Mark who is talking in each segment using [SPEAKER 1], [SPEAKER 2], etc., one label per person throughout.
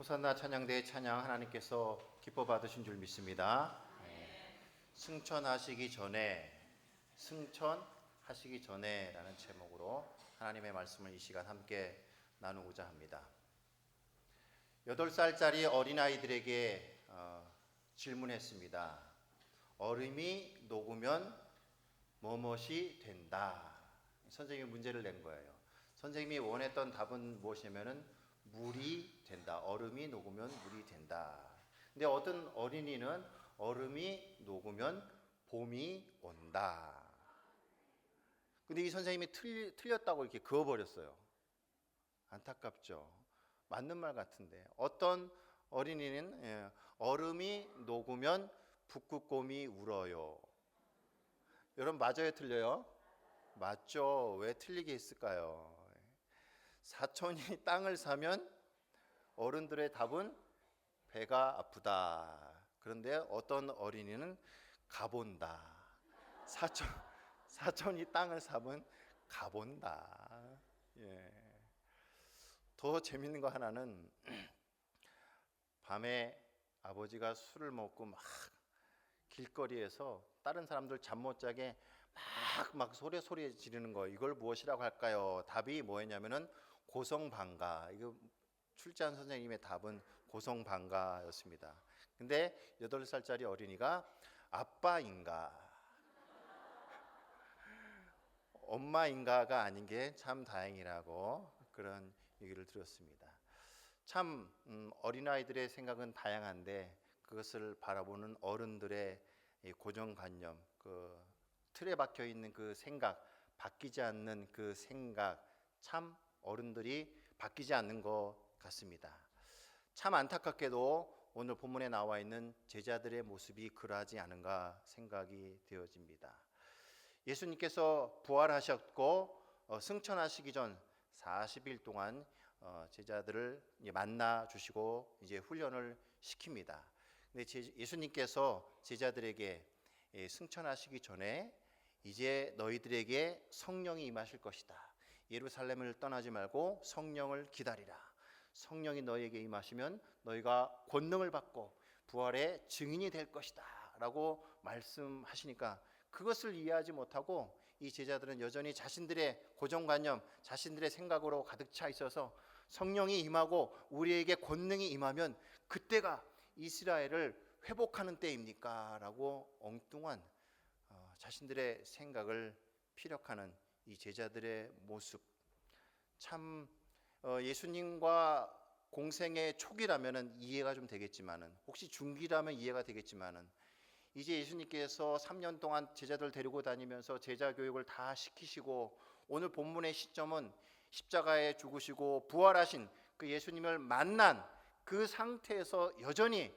[SPEAKER 1] 호산나 찬양대의 찬양 하나님께서 기뻐 받으신 줄 믿습니다. 승천하시기 전에라는 제목으로 하나님의 말씀을 이 시간 함께 나누고자 합니다. 8살짜리 어린아이들에게 질문했습니다. 얼음이 녹으면 무엇이 된다. 선생님이 문제를 낸 거예요. 선생님이 원했던 답은 무엇이냐면은 물이 된다. 얼음이 녹으면 물이 된다. 근데 어떤 어린이는 얼음이 녹으면 봄이 온다. 근데 이 선생님이 틀렸다고 이렇게 그어버렸어요. 안타깝죠. 맞는 말 같은데 어떤 어린이는 얼음이 녹으면 북극곰이 울어요. 여러분 맞아요, 틀려요? 맞죠. 왜 틀리게 했을까요? 사촌이 땅을 사면 어른들의 답은 배가 아프다. 그런데 어떤 어린이는 가본다. 사촌이 땅을 사면 가본다. 더 재밌는 거 하나는 밤에 아버지가 술을 먹고 막 길거리에서 다른 사람들 잠 못 자게 막 소리 지르는 거, 이걸 무엇이라고 할까요? 답이 뭐였냐면은 고성방가. 이거 출제한 선생님의 답은 고성방가였습니다. 근데 8살짜리 어린이가 아빠인가 엄마인가가 아닌 게 참 다행이라고 그런 얘기를 들었습니다. 참 어린아이들의 생각은 다양한데 그것을 바라보는 어른들의 고정관념, 그 틀에 박혀 있는 그 생각, 바뀌지 않는 그 생각, 참 어른들이 바뀌지 않는 것 같습니다. 참 안타깝게도 오늘 본문에 나와 있는 제자들의 모습이 그러하지 않은가 생각이 되어집니다. 예수님께서 부활하셨고 승천하시기 전 40일 동안 제자들을 만나 주시고 이제 훈련을 시킵니다. 근데 예수님께서 제자들에게 승천하시기 전에 이제 너희들에게 성령이 임하실 것이다. 예루살렘을 떠나지 말고 성령을 기다리라. 성령이 너희에게 임하시면 너희가 권능을 받고 부활의 증인이 될 것이다 라고 말씀하시니까 그것을 이해하지 못하고 이 제자들은 여전히 자신들의 고정관념, 자신들의 생각으로 가득 차 있어서 성령이 임하고 우리에게 권능이 임하면 그때가 이스라엘을 회복하는 때입니까? 라고 엉뚱한 자신들의 생각을 피력하는 이 제자들의 모습, 참 예수님과 공생의 초기라면 이해가 좀 되겠지만은, 혹시 중기라면 이해가 되겠지만은, 이제 예수님께서 3년 동안 제자들 데리고 다니면서 제자 교육을 다 시키시고 오늘 본문의 시점은 십자가에 죽으시고 부활하신 그 예수님을 만난 그 상태에서 여전히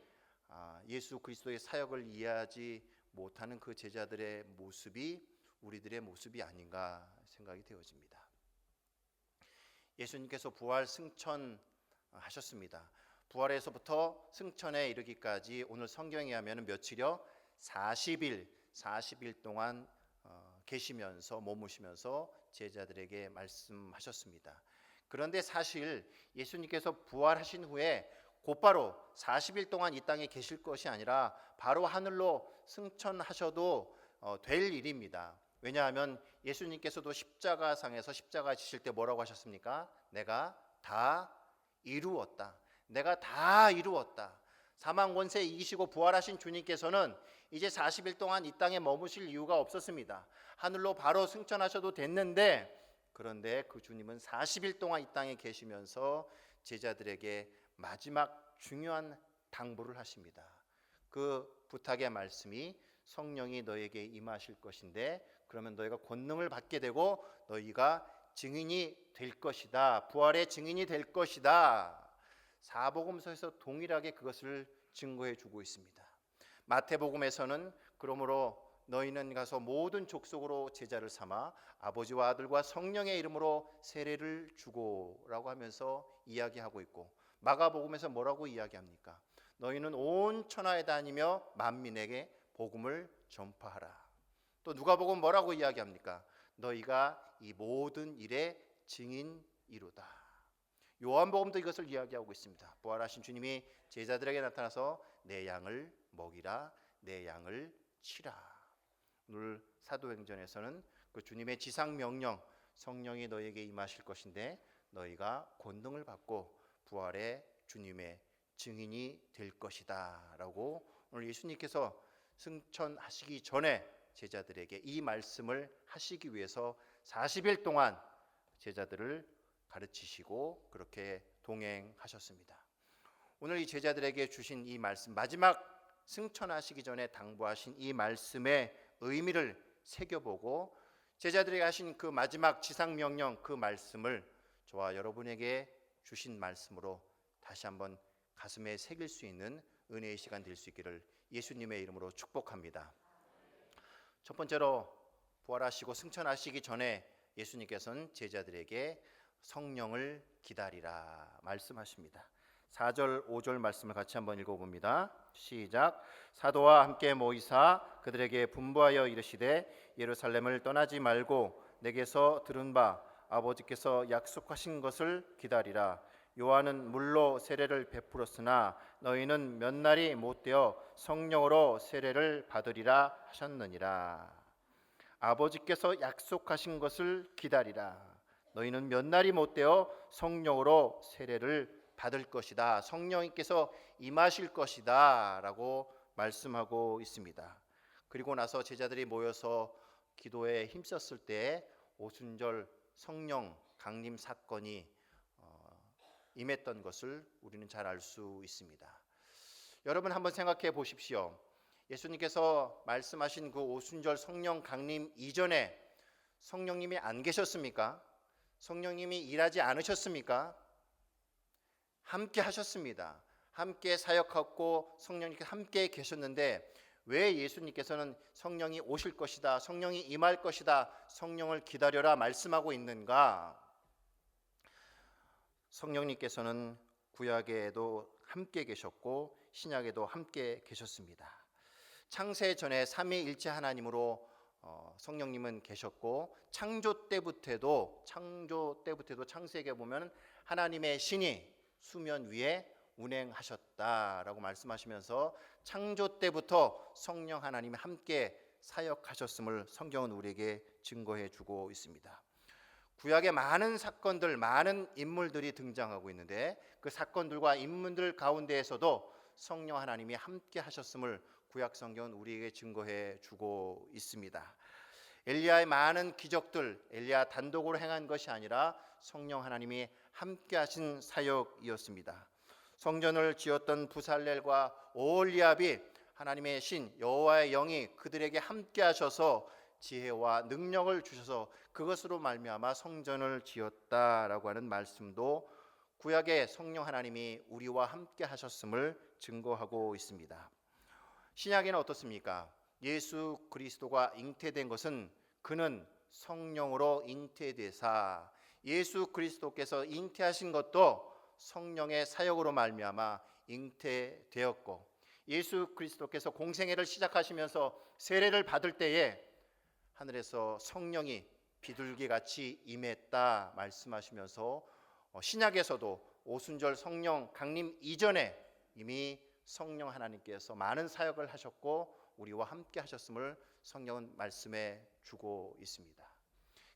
[SPEAKER 1] 예수 그리스도의 사역을 이해하지 못하는 그 제자들의 모습이 우리들의 모습이 아닌가 생각이 되어집니다. 예수님께서 부활 승천하셨습니다. 부활에서부터 승천에 이르기까지 오늘 성경에 하면 며칠이요? 40일 동안 계시면서 머무시면서 제자들에게 말씀하셨습니다. 그런데 사실 예수님께서 부활하신 후에 곧바로 40일 동안 이 땅에 계실 것이 아니라 바로 하늘로 승천하셔도 될 일입니다. 왜냐하면 예수님께서도 십자가상에서 십자가 지실 때 뭐라고 하셨습니까? 내가 다 이루었다. 내가 다 이루었다. 사망 권세 이기시고 부활하신 주님께서는 이제 40일 동안 이 땅에 머무실 이유가 없었습니다. 하늘로 바로 승천하셔도 됐는데, 그런데 그 주님은 40일 동안 이 땅에 계시면서 제자들에게 마지막 중요한 당부를 하십니다. 그 부탁의 말씀이 성령이 너에게 임하실 것인데 그러면 너희가 권능을 받게 되고 너희가 증인이 될 것이다. 부활의 증인이 될 것이다. 사복음서에서 동일하게 그것을 증거해 주고 있습니다. 마태복음에서는 그러므로 너희는 가서 모든 족속으로 제자를 삼아 아버지와 아들과 성령의 이름으로 세례를 주고라고 하면서 이야기하고 있고, 마가복음에서 뭐라고 이야기합니까? 너희는 온 천하에 다니며 만민에게 복음을 전파하라. 또 누가복음 뭐라고 이야기합니까? 너희가 이 모든 일의 증인이로다. 요한복음도 이것을 이야기하고 있습니다. 부활하신 주님이 제자들에게 나타나서 내 양을 먹이라, 내 양을 치라. 오늘 사도행전에서는 그 주님의 지상 명령, 성령이 너에게 임하실 것인데 너희가 권능을 받고 부활의 주님의 증인이 될 것이다 라고 오늘 예수님께서 승천하시기 전에 제자들에게 이 말씀을 하시기 위해서 40일 동안 제자들을 가르치시고 그렇게 동행하셨습니다. 오늘 이 제자들에게 주신 이 말씀, 마지막 승천하시기 전에 당부하신 이 말씀의 의미를 새겨보고 제자들에게 하신 그 마지막 지상명령, 그 말씀을 저와 여러분에게 주신 말씀으로 다시 한번 가슴에 새길 수 있는 은혜의 시간 될 수 있기를 예수님의 이름으로 축복합니다. 첫 번째로 부활하시고 승천하시기 전에 예수님께서는 제자들에게 성령을 기다리라 말씀하십니다. 4절 5절 말씀을 같이 한번 읽어봅니다. 시작. 사도와 함께 모이사 그들에게 분부하여 이르시되 예루살렘을 떠나지 말고 내게서 들은 바 아버지께서 약속하신 것을 기다리라. 요한은 물로 세례를 베풀었으나 너희는 몇 날이 못되어 성령으로 세례를 받으리라 하셨느니라. 아버지께서 약속하신 것을 기다리라. 너희는 몇 날이 못되어 성령으로 세례를 받을 것이다. 성령님께서 임하실 것이다 라고 말씀하고 있습니다. 그리고 나서 제자들이 모여서 기도에 힘썼을 때 오순절 성령 강림 사건이 임했던 것을 우리는 잘 알 수 있습니다. 여러분 한번 생각해 보십시오. 예수님께서 말씀하신 그 오순절 성령 강림 이전에 성령님이 안 계셨습니까? 성령님이 일하지 않으셨습니까? 함께 하셨습니다. 함께 사역하고 성령님께서 함께 계셨는데 왜 예수님께서는 성령이 오실 것이다, 성령이 임할 것이다, 성령을 기다려라 말씀하고 있는가? 성령님께서는 구약에도 함께 계셨고 신약에도 함께 계셨습니다. 창세 전에 삼위일체 하나님으로 성령님은 계셨고 창조 때부터도 창세기에 보면 하나님의 신이 수면 위에 운행하셨다라고 말씀하시면서 창조 때부터 성령 하나님이 함께 사역하셨음을 성경은 우리에게 증거해 주고 있습니다. 구약에 많은 사건들, 많은 인물들이 등장하고 있는데 그 사건들과 인물들 가운데에서도 성령 하나님이 함께 하셨음을 구약 성경은 우리에게 증거해 주고 있습니다. 엘리야의 많은 기적들, 엘리야 단독으로 행한 것이 아니라 성령 하나님이 함께 하신 사역이었습니다. 성전을 지었던 부살렐과 오홀리압이 하나님의 신 여호와의 영이 그들에게 함께 하셔서 지혜와 능력을 주셔서 그것으로 말미암아 성전을 지었다라고 하는 말씀도 구약의 성령 하나님이 우리와 함께 하셨음을 증거하고 있습니다. 신약에는 어떻습니까? 예수 그리스도가 잉태된 것은 그는 성령으로 잉태되사 예수 그리스도께서 잉태하신 것도 성령의 사역으로 말미암아 잉태되었고 예수 그리스도께서 공생애를 시작하시면서 세례를 받을 때에 하늘에서 성령이 비둘기같이 임했다 말씀하시면서 신약에서도 오순절 성령 강림 이전에 이미 성령 하나님께서 많은 사역을 하셨고 우리와 함께 하셨음을 성경은 말씀해 주고 있습니다.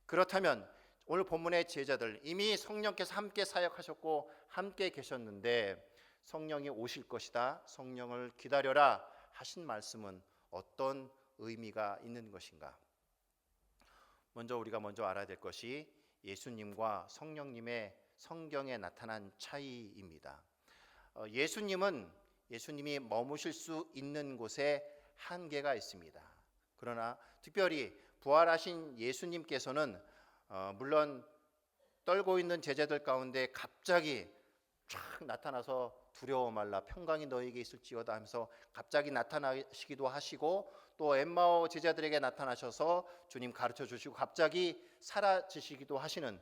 [SPEAKER 1] 그렇다면 오늘 본문의 제자들 이미 성령께서 함께 사역하셨고 함께 계셨는데 성령이 오실 것이다, 성령을 기다려라 하신 말씀은 어떤 의미가 있는 것인가? 우리가 먼저 알아야 될 것이 예수님과 성령님의 성경에 나타난 차이입니다. 예수님이 머무실 수 있는 곳에 한계가 있습니다. 그러나 특별히 부활하신 예수님께서는 물론 떨고 있는 제자들 가운데 갑자기 쫙 나타나서 두려워 말라 평강이 너에게 있을지어다 하면서 갑자기 나타나시기도 하시고 또 엠마오 제자들에게 나타나셔서 주님 가르쳐 주시고 갑자기 사라지시기도 하시는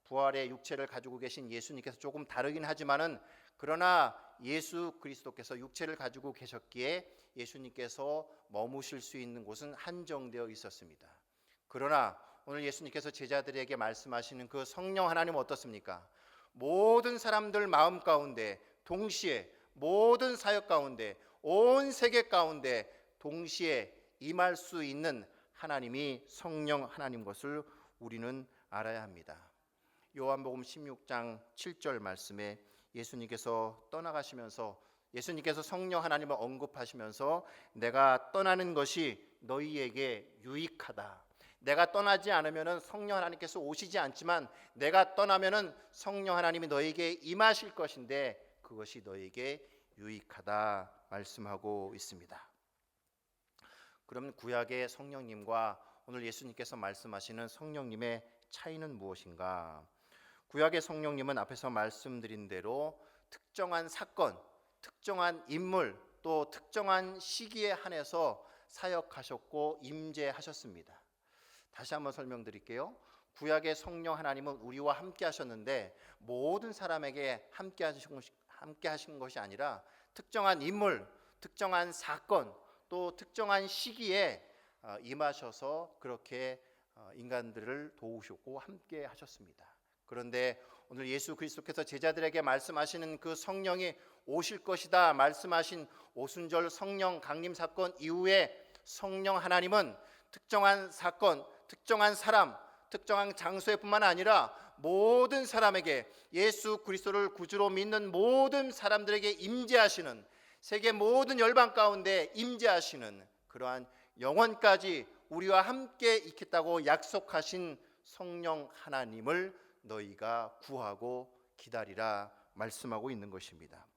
[SPEAKER 1] 부활의 육체를 가지고 계신 예수님께서 조금 다르긴 하지만은 그러나 예수 그리스도께서 육체를 가지고 계셨기에 예수님께서 머무실 수 있는 곳은 한정되어 있었습니다. 그러나 오늘 예수님께서 제자들에게 말씀하시는 그 성령 하나님은 어떻습니까? 모든 사람들 마음 가운데 동시에, 모든 사역 가운데, 온 세계 가운데 동시에 임할 수 있는 하나님이 성령 하나님 것을 우리는 알아야 합니다. 요한복음 16장 7절 말씀에 예수님께서 떠나가시면서, 예수님께서 성령 하나님을 언급하시면서 내가 떠나는 것이 너희에게 유익하다. 내가 떠나지 않으면 성령 하나님께서 오시지 않지만 내가 떠나면 성령 하나님이 너희에게 임하실 것인데 그것이 너희에게 유익하다 말씀하고 있습니다. 그럼 구약의 성령님과 오늘 예수님께서 말씀하시는 성령님의 차이는 무엇인가? 구약의 성령님은 앞에서 말씀드린 대로 특정한 사건, 특정한 인물, 또 특정한 시기에 한해서 사역하셨고 임재하셨습니다. 다시 한번 설명드릴게요. 구약의 성령 하나님은 우리와 함께 하셨는데 모든 사람에게 함께 하신 것이 아니라 특정한 인물, 특정한 사건, 또 특정한 시기에 임하셔서 그렇게 인간들을 도우셨고 함께 하셨습니다. 그런데 오늘 예수 그리스도께서 제자들에게 말씀하시는 그 성령이 오실 것이다 말씀하신 오순절 성령 강림 사건 이후에 성령 하나님은 특정한 사건, 특정한 사람, 특정한 장소에뿐만 아니라 모든 사람에게, 예수 그리스도를 구주로 믿는 모든 사람들에게 임재하시는, 세계 모든 열방 가운데 임재하시는 그러한 영원까지 우리와 함께 있겠다고 약속하신 성령 하나님을 너희가 구하고 기다리라 말씀하고 있는 것입니다.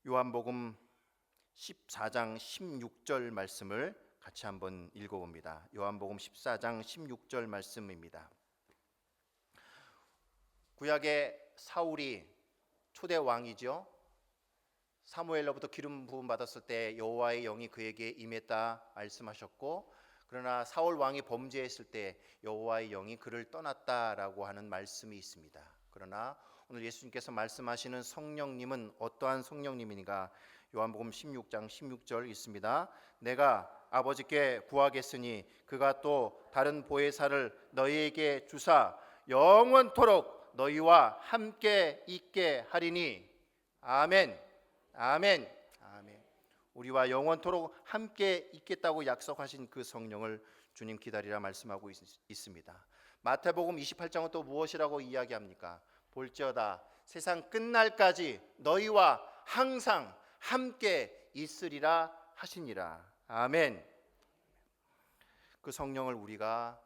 [SPEAKER 1] 요한복음 14장 16절 말씀을 같이 한번 읽어봅니다. 요한복음 14장 16절 말씀입니다. 구약의 사울이 초대 왕이죠. 사무엘로부터 기름 부음 받았을 때 여호와의 영이 그에게 임했다 말씀하셨고, 그러나 사울 왕이 범죄했을 때 여호와의 영이 그를 떠났다라고 하는 말씀이 있습니다. 그러나 오늘 예수님께서 말씀하시는 성령님은 어떠한 성령님인가? 요한복음 16장 16절 있습니다. 내가 아버지께 구하겠으니 그가 또 다른 보혜사를 너희에게 주사 영원토록 너희와 함께 있게 하리니. 아멘. 아멘. 아멘. 우리와 영원토록 함께 있겠다고 약속하신 그 성령을 주님 기다리라 말씀하고 있습니다. 마태복음 28장은 또 무엇이라고 이야기합니까? 볼지어다 세상 끝날까지 너희와 항상 함께 있으리라 하시니라. 아멘. 그 성령을 우리가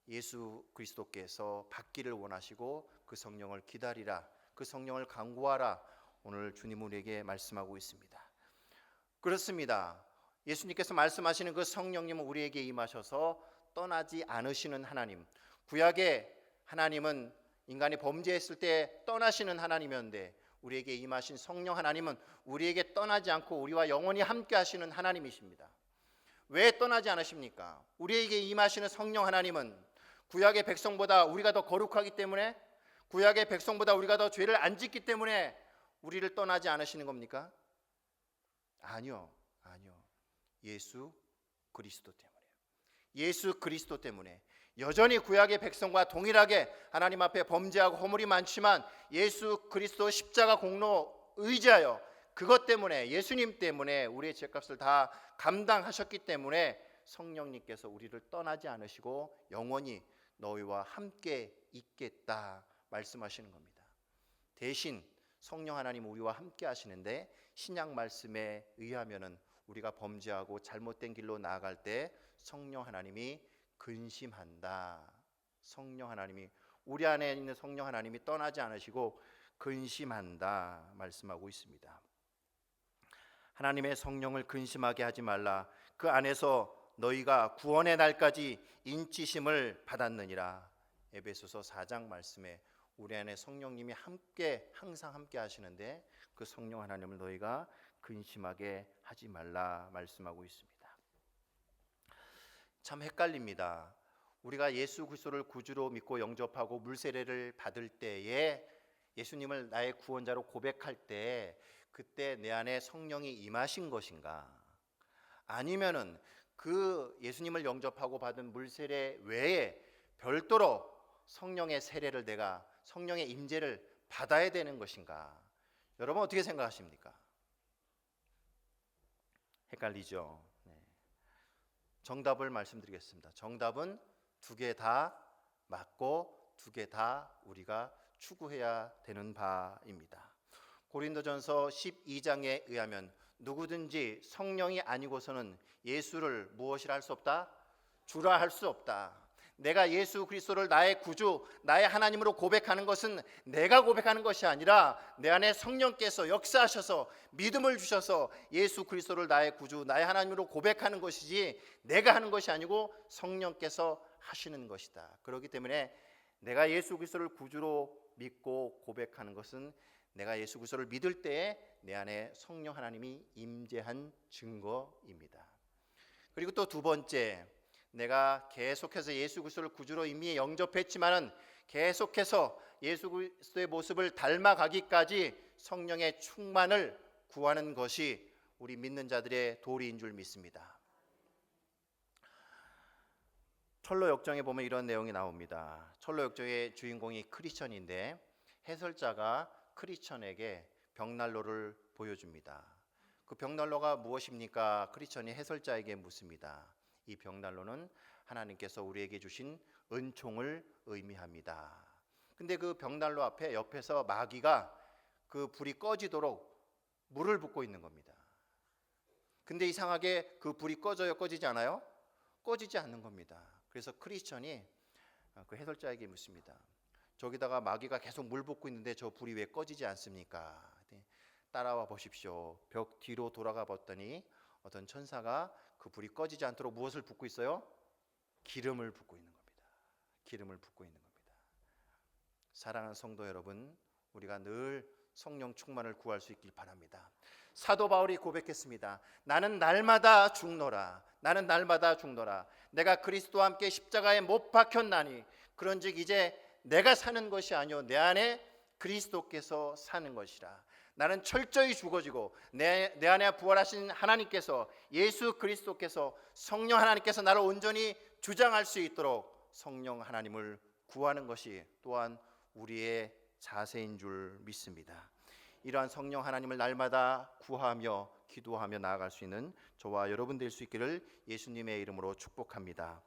[SPEAKER 1] 예수 그리스도께서 받기를 원하시고 그 성령을 기다리라, 그 성령을 간구하라 오늘 주님 우리에게 말씀하고 있습니다. 그렇습니다. 예수님께서 말씀하시는 그 성령님은 우리에게 임하셔서 떠나지 않으시는 하나님. 구약의 하나님은 인간이 범죄했을 때 떠나시는 하나님이었는데 우리에게 임하신 성령 하나님은 우리에게 떠나지 않고 우리와 영원히 함께 하시는 하나님이십니다. 왜 떠나지 않으십니까? 우리에게 임하시는 성령 하나님은 구약의 백성보다 우리가 더 거룩하기 때문에, 구약의 백성보다 우리가 더 죄를 안 짓기 때문에 우리를 떠나지 않으시는 겁니까? 아니요. 예수 그리스도 때문에요. 예수 그리스도 때문에 여전히 구약의 백성과 동일하게 하나님 앞에 범죄하고 허물이 많지만 예수 그리스도 십자가 공로 의지하여 그것 때문에, 예수님 때문에 우리의 죄값을 다 감당하셨기 때문에 성령님께서 우리를 떠나지 않으시고 영원히 너희와 함께 있겠다 말씀하시는 겁니다. 대신 성령 하나님 우리와 함께 하시는데 신약 말씀에 의하면은 우리가 범죄하고 잘못된 길로 나아갈 때 성령 하나님이 근심한다. 성령 하나님이, 우리 안에 있는 성령 하나님이 떠나지 않으시고 근심한다 말씀하고 있습니다. 하나님의 성령을 근심하게 하지 말라. 그 안에서 너희가 구원의 날까지 인치심을 받았느니라. 에베소서 4장 말씀에 우리 안에 성령님이 항상 함께 하시는데 그 성령 하나님을 너희가 근심하게 하지 말라 말씀하고 있습니다. 참 헷갈립니다. 우리가 예수 그리스도를 구주로 믿고 영접하고 물세례를 받을 때에 예수님을 나의 구원자로 고백할 때 그때 내 안에 성령이 임하신 것인가? 아니면은 그 예수님을 영접하고 받은 물세례 외에 별도로 성령의 세례를 내가 성령의 임재를 받아야 되는 것인가? 여러분 어떻게 생각하십니까? 헷갈리죠? 네. 정답을 말씀드리겠습니다. 정답은 두 개 다 맞고 두 개 다 우리가 추구해야 되는 바입니다. 고린도전서 12장에 의하면 누구든지 성령이 아니고서는 예수를 무엇이라 할 수 없다? 주라 할 수 없다. 내가 예수 그리스도를 나의 구주, 나의 하나님으로 고백하는 것은 내가 고백하는 것이 아니라 내 안에 성령께서 역사하셔서 믿음을 주셔서 예수 그리스도를 나의 구주, 나의 하나님으로 고백하는 것이지 내가 하는 것이 아니고 성령께서 하시는 것이다. 그렇기 때문에 내가 예수 그리스도를 구주로 믿고 고백하는 것은 내가 예수 그리스도를 믿을 때에 내 안에 성령 하나님이 임재한 증거입니다. 그리고 또 두 번째, 내가 계속해서 예수 그리스도를 구주로 이미 영접했지만은 계속해서 예수 그리스도의 모습을 닮아가기까지 성령의 충만을 구하는 것이 우리 믿는 자들의 도리인 줄 믿습니다. 철로 역정에 보면 이런 내용이 나옵니다. 철로 역정의 주인공이 크리스천인데 해설자가 크리스천에게 벽난로를 보여줍니다. 그 벽난로가 무엇입니까? 크리스천이 해설자에게 묻습니다. 이 벽난로는 하나님께서 우리에게 주신 은총을 의미합니다. 근데 그 벽난로 앞에 옆에서 마귀가 그 불이 꺼지도록 물을 붓고 있는 겁니다. 근데 이상하게 그 불이 꺼져요? 꺼지지 않아요? 꺼지지 않는 겁니다. 그래서 크리스천이 그 해설자에게 묻습니다. 저기다가 마귀가 계속 물 붓고 있는데 저 불이 왜 꺼지지 않습니까? 따라와 보십시오. 벽 뒤로 돌아가 봤더니 어떤 천사가 그 불이 꺼지지 않도록 무엇을 붓고 있어요? 기름을 붓고 있는 겁니다. 기름을 붓고 있는 겁니다. 사랑하는 성도 여러분, 우리가 늘 성령 충만을 구할 수 있길 바랍니다. 사도 바울이 고백했습니다. 나는 날마다 죽노라. 나는 날마다 죽노라. 내가 그리스도와 함께 십자가에 못 박혔나니 그런즉 이제 내가 사는 것이 아니요 내 안에 그리스도께서 사는 것이라. 나는 철저히 죽어지고 내 안에 부활하신 하나님께서 예수 그리스도께서 성령 하나님께서 나를 온전히 주장할 수 있도록 성령 하나님을 구하는 것이 또한 우리의 자세인 줄 믿습니다. 이러한 성령 하나님을 날마다 구하며 기도하며 나아갈 수 있는 저와 여러분 될 수 있기를 예수님의 이름으로 축복합니다.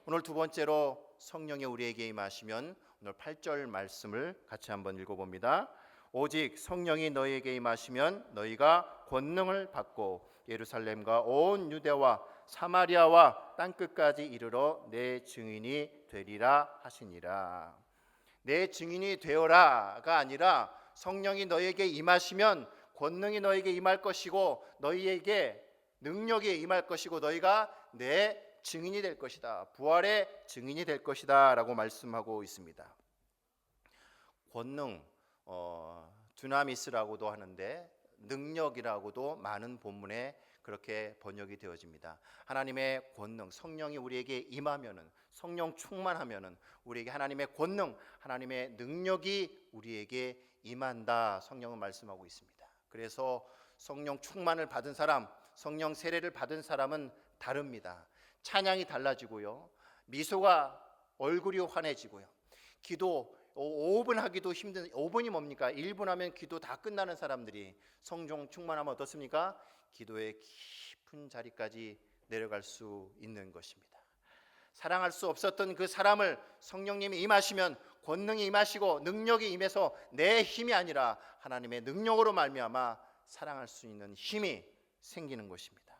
[SPEAKER 1] 오늘 두 번째로 성령이 우리에게 임하시면 오늘 8절 말씀을 같이 한번 읽어봅니다. 오직 성령이 너희에게 임하시면 너희가 권능을 받고 예루살렘과 온 유대와 사마리아와 땅끝까지 이르러 내 증인이 되리라 하시니라. 내 증인이 되어라가 아니라 성령이 너희에게 임하시면 권능이 너희에게 임할 것이고 너희에게 능력이 임할 것이고 너희가 내 증인이 될 것이다. 부활의 증인이 될 것이다 라고 말씀하고 있습니다. 권능, 두나미스라고도 하는데 능력이라고도 많은 본문에 그렇게 번역이 되어집니다. 하나님의 권능, 성령이 우리에게 임하면은, 성령 충만하면은 우리에게 하나님의 권능, 하나님의 능력이 우리에게 임한다. 성령은 말씀하고 있습니다. 그래서 성령 충만을 받은 사람, 성령 세례를 받은 사람은 다릅니다. 찬양이 달라지고요, 미소가 얼굴이 환해지고요, 기도 5분 하기도 힘든, 5분이 뭡니까? 1분 하면 기도 다 끝나는 사람들이 성령 충만하면 어떻습니까? 기도의 깊은 자리까지 내려갈 수 있는 것입니다. 사랑할 수 없었던 그 사람을 성령님이 임하시면 권능이 임하시고 능력이 임해서 내 힘이 아니라 하나님의 능력으로 말미암아 사랑할 수 있는 힘이 생기는 것입니다.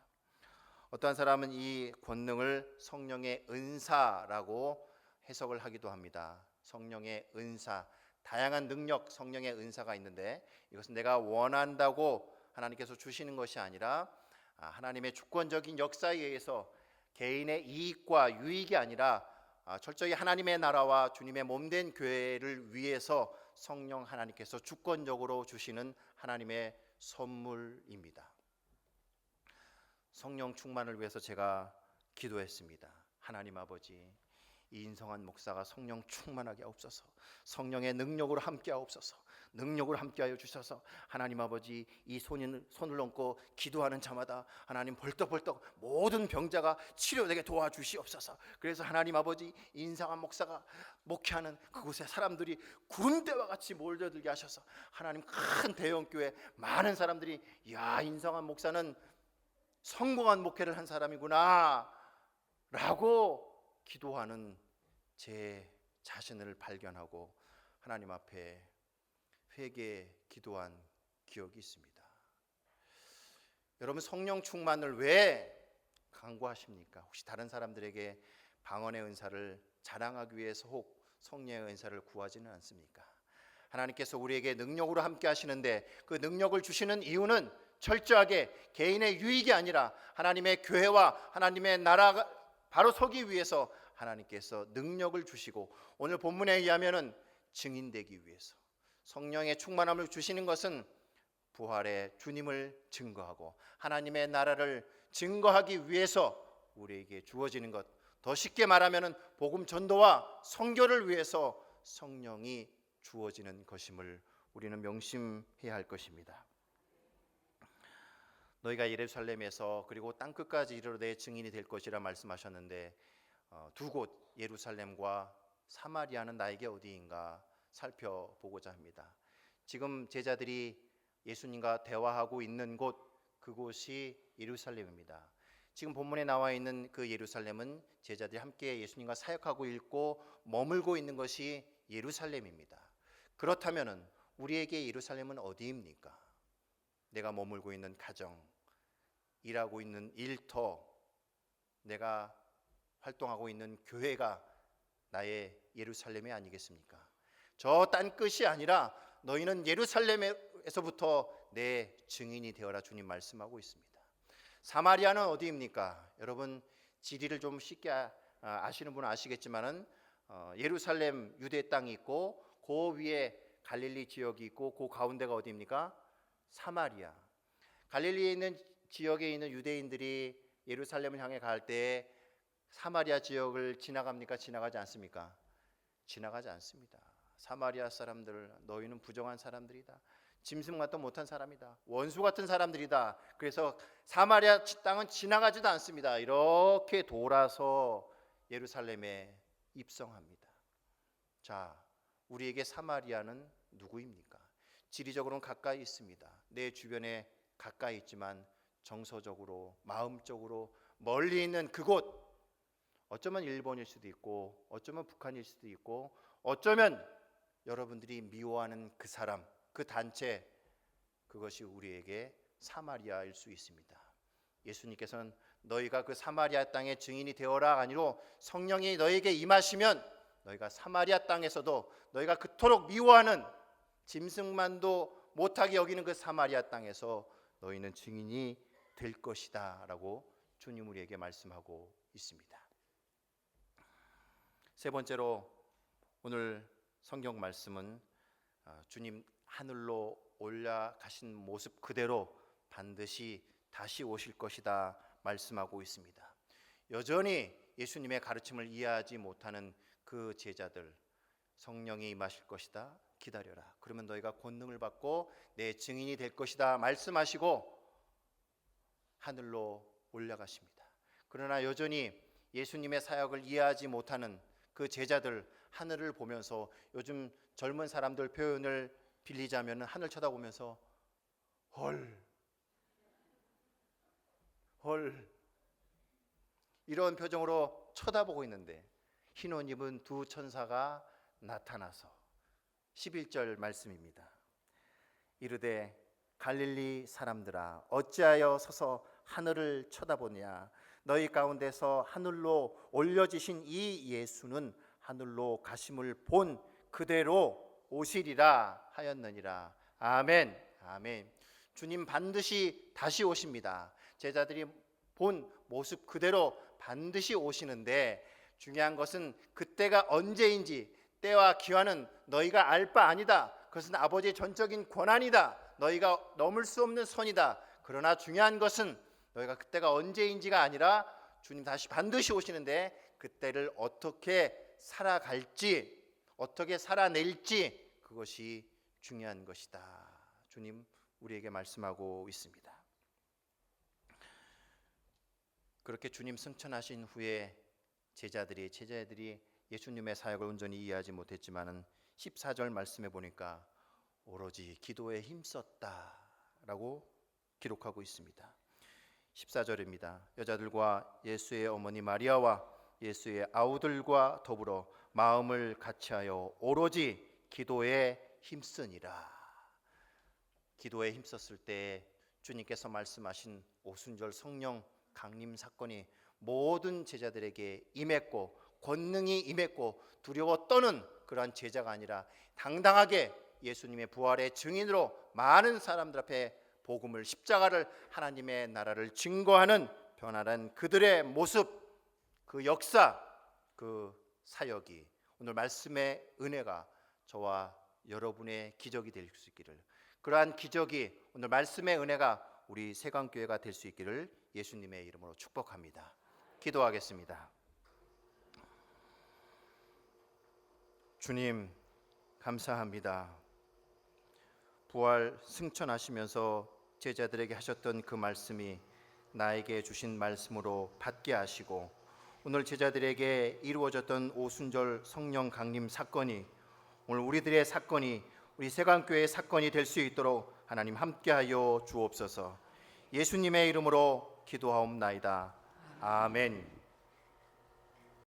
[SPEAKER 1] 어떠한 사람은 이 권능을 성령의 은사라고 해석을 하기도 합니다. 성령의 은사, 다양한 능력, 성령의 은사가 있는데 이것은 내가 원한다고 하나님께서 주시는 것이 아니라 하나님의 주권적인 역사에 의해서 개인의 이익과 유익이 아니라 철저히 하나님의 나라와 주님의 몸된 교회를 위해서 성령 하나님께서 주권적으로 주시는 하나님의 선물입니다. 성령 충만을 위해서 제가 기도했습니다. 하나님 아버지, 이 인성한 목사가 성령 충만하게 하옵소서. 성령의 능력으로 함께하옵소서. 능력으로 함께하여 주셔서 하나님 아버지, 이 손을 얹고 기도하는 자마다 하나님 벌떡벌떡 모든 병자가 치료되게 도와주시옵소서. 그래서 하나님 아버지, 인상한 목사가 목회하는 그곳에 사람들이 구름대와 같이 몰려들게 하셔서 하나님, 큰 대형교회 많은 사람들이 야, 인상한 목사는 성공한 목회를 한 사람이구나 라고 기도하는 제 자신을 발견하고 하나님 앞에 회개 기도한 기억이 있습니다. 여러분, 성령 충만을 왜 강구하십니까? 혹시 다른 사람들에게 방언의 은사를 자랑하기 위해서 혹 성령의 은사를 구하지는 않습니까? 하나님께서 우리에게 능력으로 함께 하시는데 그 능력을 주시는 이유는 철저하게 개인의 유익이 아니라 하나님의 교회와 하나님의 나라가 바로 서기 위해서 하나님께서 능력을 주시고, 오늘 본문에 의하면은 증인되기 위해서 성령의 충만함을 주시는 것은 부활의 주님을 증거하고 하나님의 나라를 증거하기 위해서 우리에게 주어지는 것, 더 쉽게 말하면은 복음 전도와 선교를 위해서 성령이 주어지는 것임을 우리는 명심해야 할 것입니다. 너희가 예루살렘에서 그리고 땅끝까지 이르러 내 증인이 될 것이라 말씀하셨는데, 두 곳 예루살렘과 사마리아는 나에게 어디인가 살펴보고자 합니다. 지금 제자들이 예수님과 대화하고 있는 곳, 그곳이 예루살렘입니다. 지금 본문에 나와 있는 그 예루살렘은 제자들이 함께 예수님과 사역하고 있고 머물고 있는 것이 예루살렘입니다. 그렇다면은 우리에게 예루살렘은 어디입니까? 내가 머물고 있는 가정, 일하고 있는 일터, 내가 활동하고 있는 교회가 나의 예루살렘이 아니겠습니까? 저 딴 끝이 아니라 너희는 예루살렘에서부터 내 증인이 되어라, 주님 말씀하고 있습니다. 사마리아는 어디입니까? 여러분, 지리를 좀 쉽게 아시는 분은 아시겠지만은 예루살렘 유대 땅이 있고 그 위에 갈릴리 지역이 있고 그 가운데가 어디입니까? 사마리아. 갈릴리에 있는 지역에 있는 유대인들이 예루살렘을 향해 갈 때 사마리아 지역을 지나갑니까? 지나가지 않습니까? 지나가지 않습니다. 사마리아 사람들, 너희는 부정한 사람들이다. 짐승만도 못한 사람이다. 원수 같은 사람들이다. 그래서 사마리아 땅은 지나가지도 않습니다. 이렇게 돌아서 예루살렘에 입성합니다. 자, 우리에게 사마리아는 누구입니까? 지리적으로는 가까이 있습니다. 내 주변에 가까이 있지만 정서적으로, 마음적으로 멀리 있는 그곳, 어쩌면 일본일 수도 있고 어쩌면 북한일 수도 있고 어쩌면 여러분들이 미워하는 그 사람, 그 단체, 그것이 우리에게 사마리아일 수 있습니다. 예수님께서는 너희가 그 사마리아 땅의 증인이 되어라 아니로 성령이 너에게 임하시면 너희가 사마리아 땅에서도 너희가 그토록 미워하는 짐승만도 못하게 여기는 그 사마리아 땅에서 너희는 증인이 될 것이다 라고 주님 우리에게 말씀하고 있습니다. 세 번째로 오늘 성경 말씀은 주님 하늘로 올라가신 모습 그대로 반드시 다시 오실 것이다 말씀하고 있습니다. 여전히 예수님의 가르침을 이해하지 못하는 그 제자들, 성령이 임하실 것이다, 기다려라. 그러면 너희가 권능을 받고 내 증인이 될 것이다 말씀하시고 하늘로 올라가십니다. 그러나 여전히 예수님의 사역을 이해하지 못하는 그 제자들, 하늘을 보면서, 요즘 젊은 사람들 표현을 빌리자면 하늘 쳐다보면서 헐 이런 표정으로 쳐다보고 있는데 흰 옷 입은 두 천사가 나타나서 11절 말씀입니다. 이르되 갈릴리 사람들아 어찌하여 서서 하늘을 쳐다보냐. 너희 가운데서 하늘로 올려지신 이 예수는 하늘로 가심을 본 그대로 오시리라 하였느니라. 아멘. 아멘. 주님 반드시 다시 오십니다. 제자들이 본 모습 그대로 반드시 오시는데 중요한 것은 그때가 언제인지, 때와 기한은 너희가 알 바 아니다. 그것은 아버지의 전적인 권한이다. 너희가 넘을 수 없는 선이다. 그러나 중요한 것은 너희가 그때가 언제인지가 아니라 주님 다시 반드시 오시는데 그때를 어떻게 살아갈지, 어떻게 살아낼지, 그것이 중요한 것이다. 주님 우리에게 말씀하고 있습니다. 그렇게 주님 승천하신 후에 제자들이 예수님의 사역을 온전히 이해하지 못했지만은 14절 말씀해 보니까 오로지 기도에 힘썼다라고 기록하고 있습니다. 14절입니다. 여자들과 예수의 어머니 마리아와 예수의 아우들과 더불어 마음을 같이하여 오로지 기도에 힘쓰니라. 기도에 힘썼을 때 주님께서 말씀하신 오순절 성령 강림 사건이 모든 제자들에게 임했고 권능이 임했고 두려워 떠는 그러한 제자가 아니라 당당하게 예수님의 부활의 증인으로 많은 사람들 앞에 복음을, 십자가를, 하나님의 나라를 증거하는 변화된 그들의 모습, 그 역사, 그 사역이 오늘 말씀의 은혜가 저와 여러분의 기적이 될 수 있기를, 그러한 기적이 오늘 말씀의 은혜가 우리 세강교회가 될 수 있기를 예수님의 이름으로 축복합니다. 기도하겠습니다. 주님 감사합니다. 부활 승천하시면서 제자들에게 하셨던 그 말씀이 나에게 주신 말씀으로 받게 하시고 오늘 제자들에게 이루어졌던 오순절 성령 강림 사건이 오늘 우리들의 사건이, 우리 세강교회의 사건이 될 수 있도록 하나님 함께하여 주옵소서. 예수님의 이름으로 기도하옵나이다. 아멘.